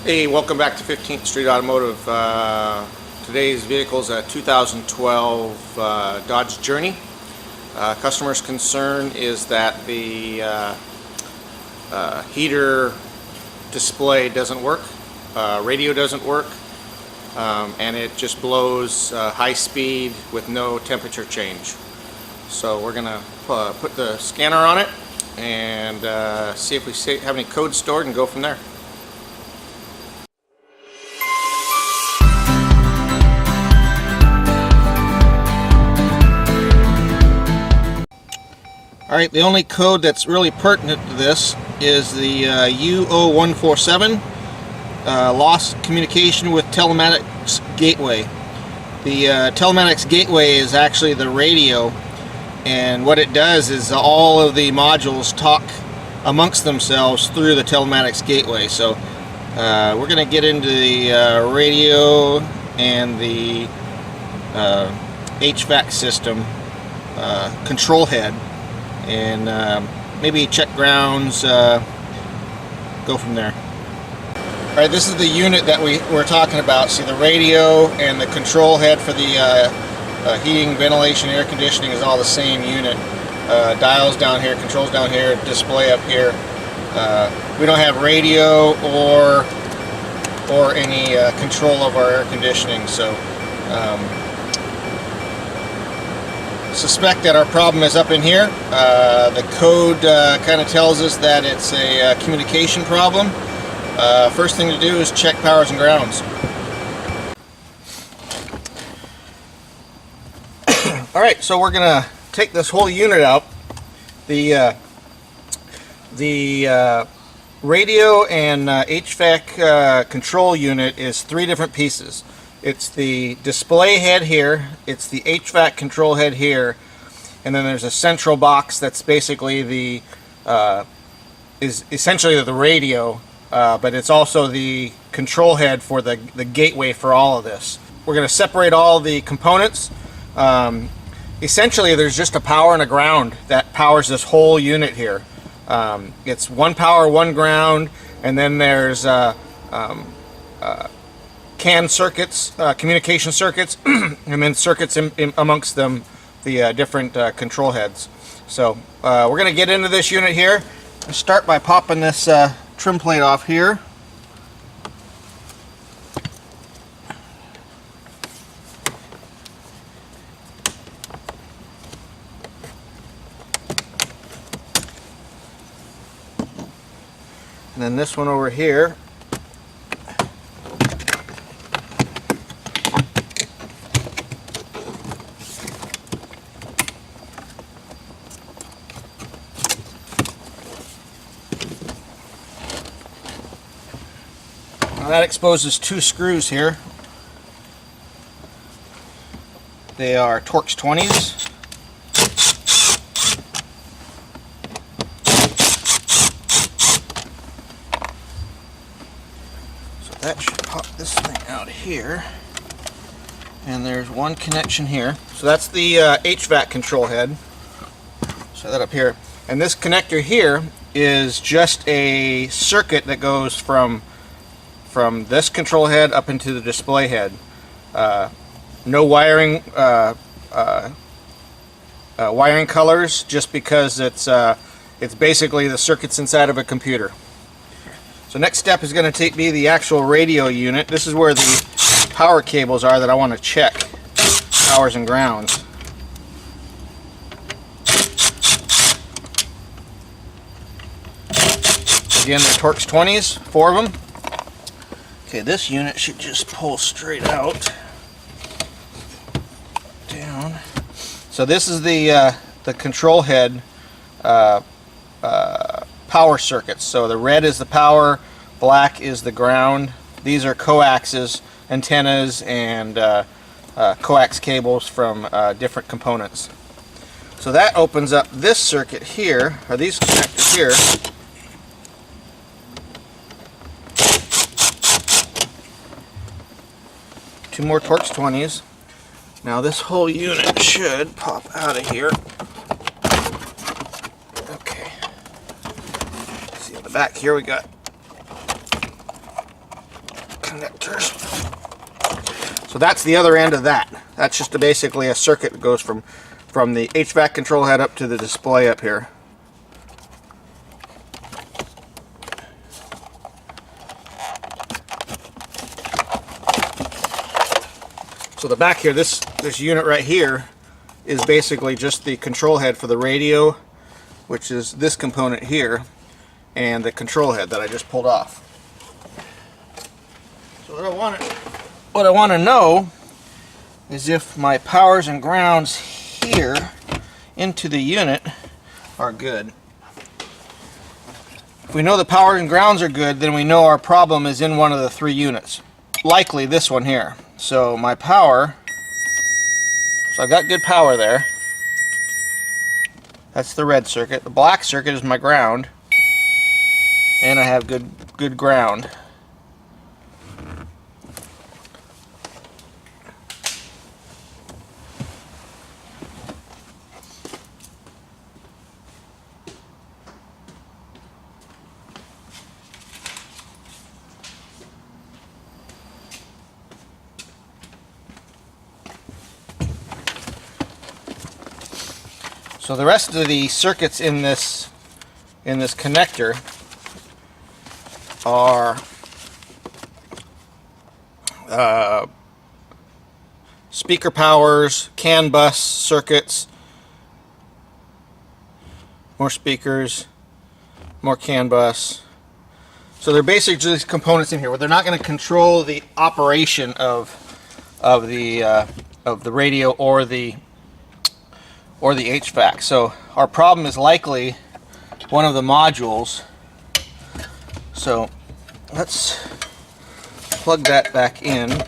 Hey, welcome back to 15th Street Automotive. Today's vehicle is a 2012 Dodge Journey. Customer's concern is that the heater display doesn't work, radio doesn't work, and it just blows high speed with no temperature change. So we're going to put the scanner on it and see if we have any code stored and go from there. Alright, the only code that's really pertinent to this is the U0147, lost communication with telematics gateway. The telematics gateway is actually the radio, and what it does is all of the modules talk amongst themselves through the telematics gateway. So we're going to get into the radio and the HVAC system control head, and maybe check grounds, go from there. Alright, this is the unit that we're talking about. See, the radio and the control head for the heating, ventilation, air conditioning is all the same unit. Dials down here, controls down here, display up here. We don't have radio or any control of our air conditioning, so suspect that our problem is up in here. The code kind of tells us that it's a communication problem. First thing to do is check powers and grounds. Alright, so we're going to take this whole unit out. The radio and HVAC control unit is three different pieces. It's the display head here, it's the HVAC control head here, and then there's a central box that's basically is essentially the radio, but it's also the control head for the gateway for all of this. We're going to separate all the components. Essentially, there's just a power and a ground that powers this whole unit here. It's one power, one ground, and then there's CAN circuits, communication circuits, and then circuits in amongst them, the different control heads. So we're going to get into this unit here. I'll start by popping this trim plate off here. And then this one over here. Now that exposes two screws here. They are Torx 20s. So that should pop this thing out here. And there's one connection here. So that's the HVAC control head. So that up here. And this connector here is just a circuit that goes from this control head up into the display head. No wiring wiring colors, just because it's basically the circuits inside of a computer. So next step is going to be the actual radio unit. This is where the power cables are that I want to check, powers and grounds. Again, the Torx 20s, 4 of them. Okay, this unit should just pull straight out, down. So this is the control head power circuits. So the red is the power, black is the ground. These are coaxes, antennas, and coax cables from different components. So that opens up this circuit here, or these connectors here. Two more Torx 20s. Now this whole unit should pop out of here. Okay. See, in the back here we got connectors. So that's the other end of that. That's just basically a circuit that goes from the HVAC control head up to the display up here. So the back here, this unit right here is basically just the control head for the radio, which is this component here, and the control head that I just pulled off. So what I want to know is if my powers and grounds here into the unit are good. If we know the power and grounds are good, then we know our problem is in one of the 3 units. Likely this one here. So my power, so I got good power there. That's the red circuit. The black circuit is my ground, and I have good ground. So the rest of the circuits in this connector are speaker powers, CAN bus circuits, more speakers, more CAN bus. So they're basically just components in here, where they're not going to control the operation of the radio or the HVAC. So our problem is likely one of the modules. So let's plug that back in.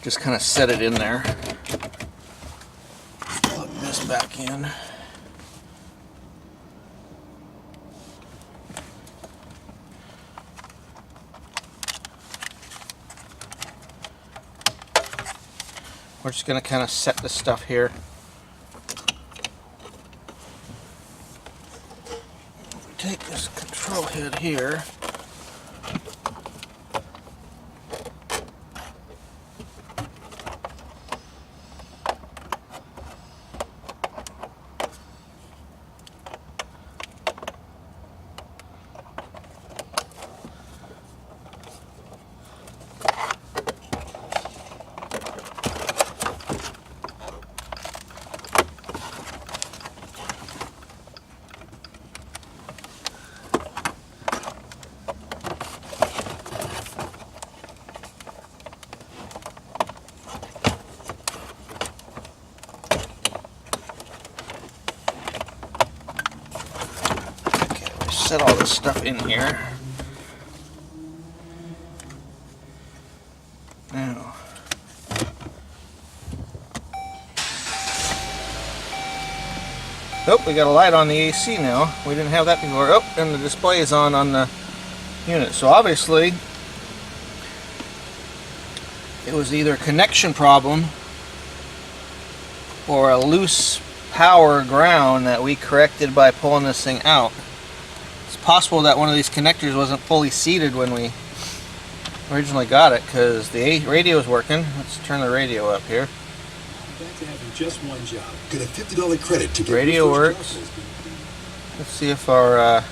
Just kind of set it in there. Plug this back in. We're just going to kind of set this stuff here. Take this control head here. Set all this stuff in here. Now, oh, we got a light on the AC now. We didn't have that before. Oh, and the display is on the unit. So obviously, it was either a connection problem or a loose power ground that we corrected by pulling this thing out. It's possible that one of these connectors wasn't fully seated when we originally got it, because the radio is working. Let's turn the radio up here. Back to having just one job. Get a $50 credit to get Radio works. Let's see if our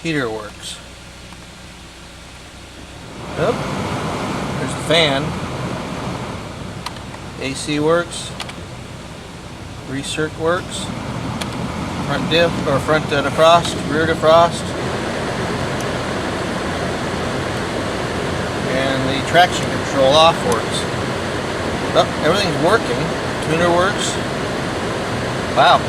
heater works. Oh, there's the fan. AC works. Recirc works. Front diff, or front defrost, rear defrost. And the traction control off works. Oh, everything's working. Tuner works. Wow.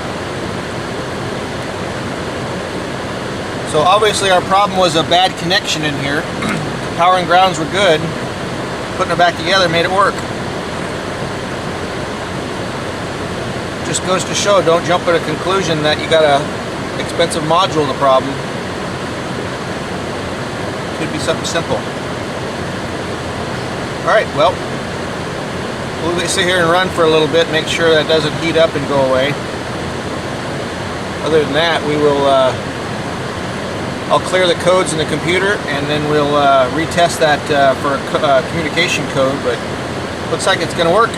So obviously our problem was a bad connection in here. Power and grounds were good. Putting it back together made it work. Just goes to show, don't jump at a conclusion that you got a expensive module in the problem. Could be something simple. Alright, well, we'll sit here and run for a little bit, make sure that doesn't heat up and go away. Other than that, we will I'll clear the codes in the computer, and then we'll retest that for a communication code, but looks like it's going to work.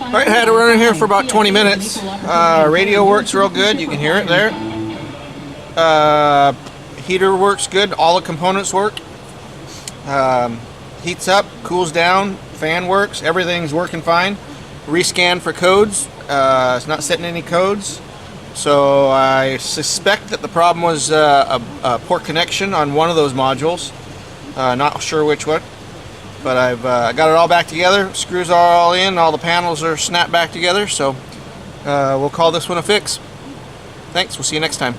Alright, had it running here for about 20 minutes. Radio works real good, you can hear it there. Heater works good, all the components work. Heats up, cools down, fan works, everything's working fine. Rescan for codes, it's not setting any codes. So I suspect that the problem was a poor connection on one of those modules. Not sure which one. But I've got it all back together. Screws are all in. All the panels are snapped back together. So we'll call this one a fix. Thanks. We'll see you next time.